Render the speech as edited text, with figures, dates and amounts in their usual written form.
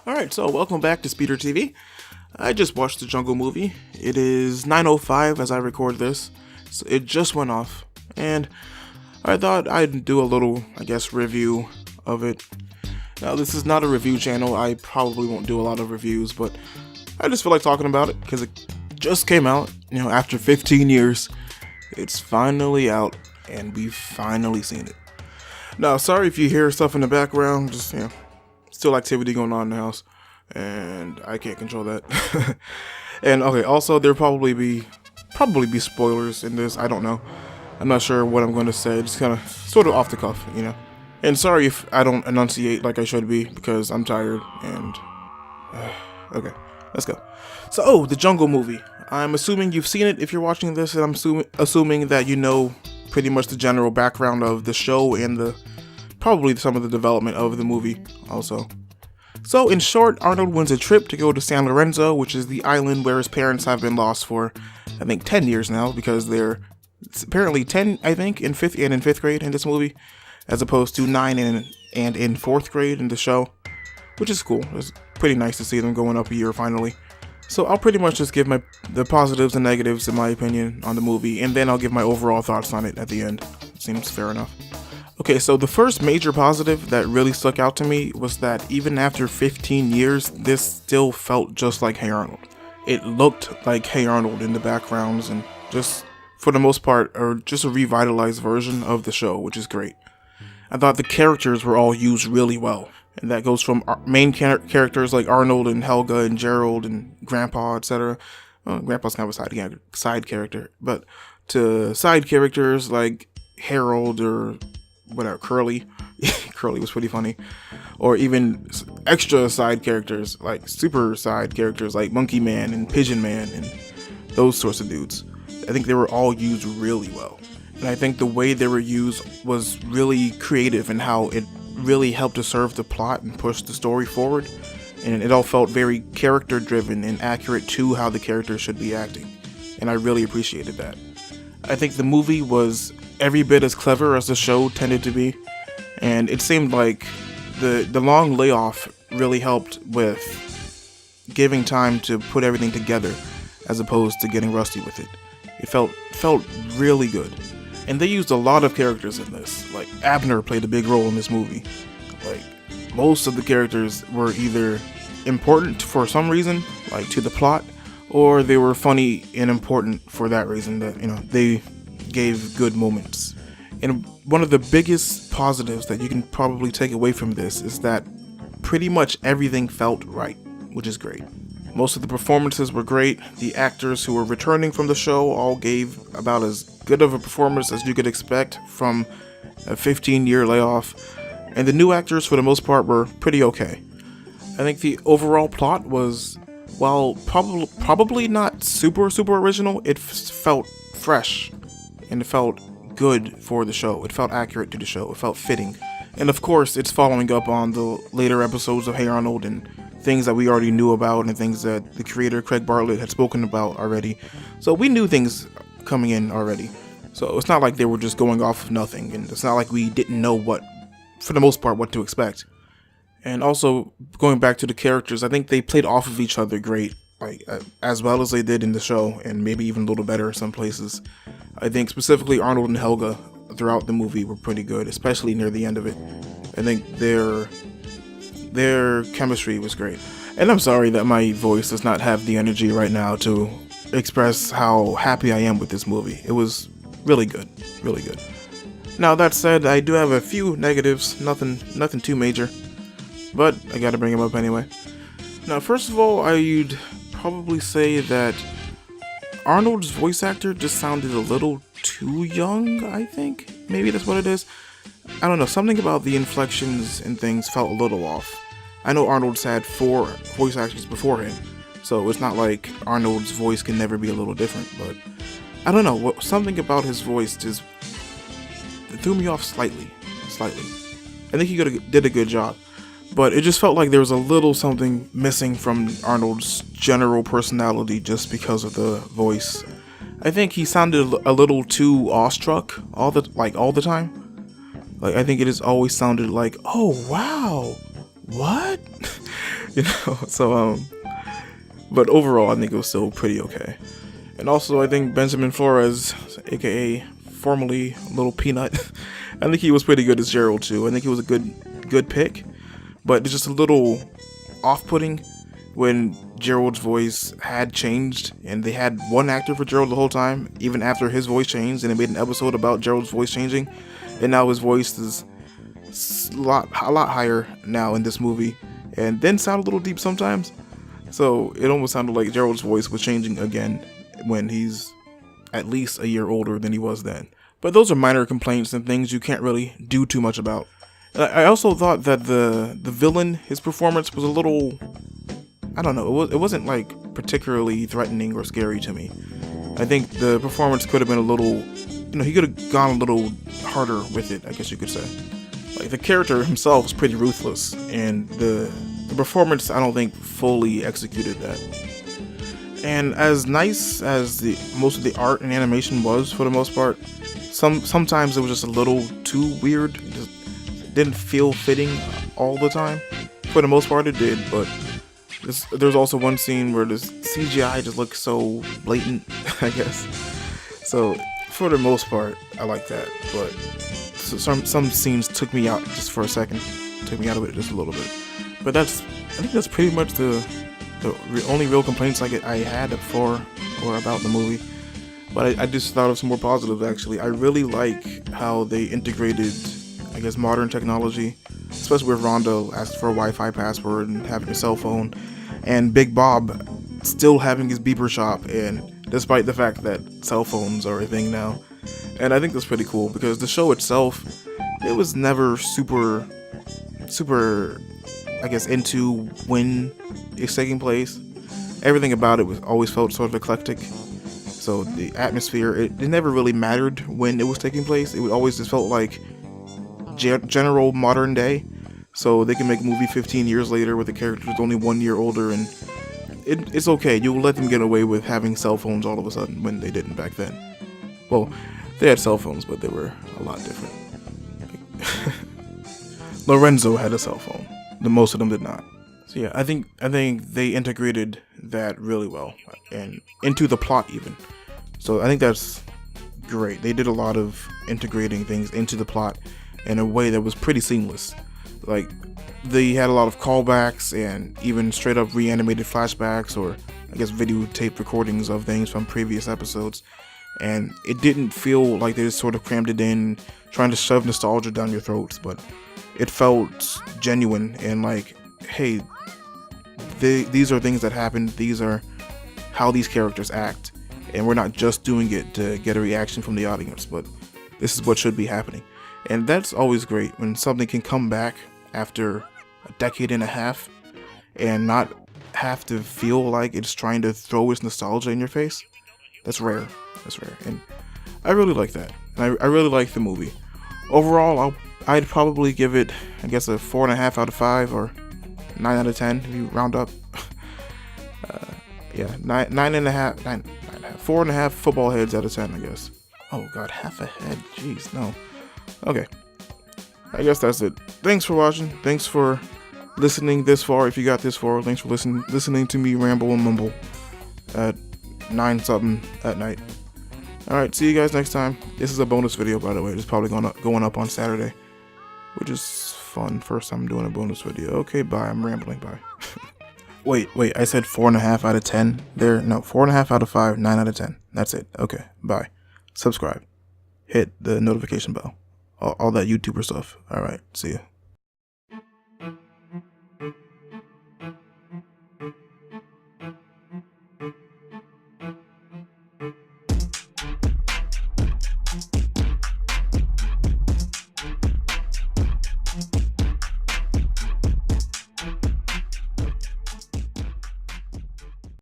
Alright, so welcome back to SpeterTV. I just watched the Jungle movie. It is 9:05 as I record this, so it just went off, and I thought I'd do a little, review of it. Now, this is not a review channel. I probably won't do a lot of reviews, but I just feel like talking about it because it just came out, after 15 years. It's finally out, and we've finally seen it. Now, sorry if you hear stuff in the background, just, still activity going on in the house, and I can't control that. And okay, also there'll probably be spoilers in this. I don't know. I'm not sure what I'm going to say. Just kind of sort of off the cuff, And sorry if I don't enunciate like I should be because I'm tired. And okay, let's go. So, the Jungle movie. I'm assuming you've seen it if you're watching this, and I'm assuming that you know pretty much the general background of the show and probably some of the development of the movie also. So in short, Arnold wins a trip to go to San Lorenzo, which is the island where his parents have been lost for, I think, 10 years now, because they're apparently 10, I think, in 5th grade in this movie, as opposed to 9 and in 4th grade in the show, which is cool. It's pretty nice to see them going up a year finally. So I'll pretty much just give the positives and negatives in my opinion on the movie, and then I'll give my overall thoughts on it at the end. Seems fair enough. Okay, so the first major positive that really stuck out to me was that even after 15 years, this still felt just like Hey Arnold. It looked like Hey Arnold in the backgrounds, and just, for the most part, or just a revitalized version of the show, which is great. I thought the characters were all used really well, and that goes from main characters like Arnold and Helga and Gerald and Grandpa, etc. Well, Grandpa's kind of a side character, but to side characters like Harold or whatever, Curly. Curly was pretty funny. Or even extra side characters, like super side characters like Monkey Man and Pigeon Man and those sorts of dudes. I think they were all used really well. And I think the way they were used was really creative in how it really helped to serve the plot and push the story forward. And it all felt very character driven and accurate to how the characters should be acting. And I really appreciated that. I think the movie was every bit as clever as the show tended to be, and it seemed like the long layoff really helped with giving time to put everything together as opposed to getting rusty with it. It felt really good, and they used a lot of characters in this. Like Abner played a big role in this movie. Like most of the characters were either important for some reason, like to the plot, or they were funny and important for that reason, that they gave good moments. And one of the biggest positives that you can probably take away from this is that pretty much everything felt right, which is great. Most of the performances were great. The actors who were returning from the show all gave about as good of a performance as you could expect from a 15-year layoff, and the new actors for the most part were pretty okay. I think the overall plot was, while probably not super original, it felt fresh. And it felt good for the show. It felt accurate to the show. It felt fitting. And of course, it's following up on the later episodes of Hey Arnold and things that we already knew about and things that the creator, Craig Bartlett, had spoken about already. So we knew things coming in already. So it's not like they were just going off of nothing. And it's not like we didn't know for the most part, what to expect. And also, going back to the characters, I think they played off of each other great. Like as well as they did in the show, and maybe even a little better in some places. I think specifically Arnold and Helga throughout the movie were pretty good, especially near the end of it. I think their chemistry was great. And I'm sorry that my voice does not have the energy right now to express how happy I am with this movie. It was really good, really good. Now that said, I do have a few negatives, nothing too major, but I gotta bring them up anyway. Now, first of all, I'd probably say that Arnold's voice actor just sounded a little too young, I think. Maybe that's what it is. I don't know, something about the inflections and things felt a little off. I know Arnold's had 4 voice actors before him, so it's not like Arnold's voice can never be a little different, but I don't know, something about his voice just threw me off slightly. I think he did a good job. But it just felt like there was a little something missing from Arnold's general personality just because of the voice. I think he sounded a little too awestruck all the time. Like, I think it has always sounded like, oh wow, what? So but overall, I think it was still pretty okay. And also, I think Benjamin Flores, aka formerly Little Peanut, I think he was pretty good as Gerald too. I think he was a good pick, but it's just a little off-putting when Gerald's voice had changed, and they had one actor for Gerald the whole time, even after his voice changed, and they made an episode about Gerald's voice changing, and now his voice is a lot higher now in this movie, and then sound a little deep sometimes. So it almost sounded like Gerald's voice was changing again when he's at least a year older than he was then. But those are minor complaints and things you can't really do too much about. I also thought that the villain, his performance was a little, I don't know, it wasn't like particularly threatening or scary to me. I think the performance could have been a little, he could have gone a little harder with it, I guess you could say. Like, the character himself was pretty ruthless, and the performance, I don't think, fully executed that. And as nice as most of the art and animation was, for the most part, sometimes it was just a little too weird. It just didn't feel fitting all the time. For the most part, it did, but there's also one scene where the CGI just looks so blatant, I guess. So, for the most part, I like that, but some scenes took me out just for a second. Took me out of it just a little bit. But I think that's pretty much the only real complaints I had for or about the movie. But I just thought of some more positives, actually. I really like how they integrated, I guess, modern technology, especially with Rondo asking for a Wi-Fi password and having a cell phone, and Big Bob still having his beeper shop, and despite the fact that cell phones are a thing now. And I think that's pretty cool, because the show itself, it was never super, I guess, into when it's taking place. Everything about it always felt sort of eclectic. So the atmosphere, it never really mattered when it was taking place. It always just felt like general modern day. So they can make a movie 15 years later with the characters only 1 year older, and it's okay. You'll let them get away with having cell phones all of a sudden when they didn't back then. Well, they had cell phones, but they were a lot different. Lorenzo had a cell phone. Most of them did not. So yeah, I think they integrated that really well, and into the plot even. So I think that's great. They did a lot of integrating things into the plot in a way that was pretty seamless. Like, they had a lot of callbacks and even straight up reanimated flashbacks, or I guess videotape recordings of things from previous episodes. And it didn't feel like they just sort of crammed it in, trying to shove nostalgia down your throats, but it felt genuine and like, hey, these are things that happened, these are how these characters act, and we're not just doing it to get a reaction from the audience, but this is what should be happening. And that's always great, when something can come back after a decade and a half and not have to feel like it's trying to throw its nostalgia in your face. That's rare. And I really like that. And I really like the movie. Overall, I'd probably give it, I guess, a 4.5 out of 5 or 9 out of 10 if you round up. Yeah, 9.5, 4.5 football heads out of 10, I guess. Oh god, half a head. Jeez, no. Okay. I guess that's it. Thanks for watching. Thanks for listening this far. If you got this far, thanks for listening to me ramble and mumble at 9 something at night. Alright, see you guys next time. This is a bonus video, by the way. It's probably going up on Saturday, which is fun. First time I'm doing a bonus video. Okay, bye. I'm rambling. Bye. Wait. I said 4.5 out of 10 there. No, 4.5 out of 5, 9 out of 10. That's it. Okay, bye. Subscribe. Hit the notification bell. All that YouTuber stuff. Alright, see ya.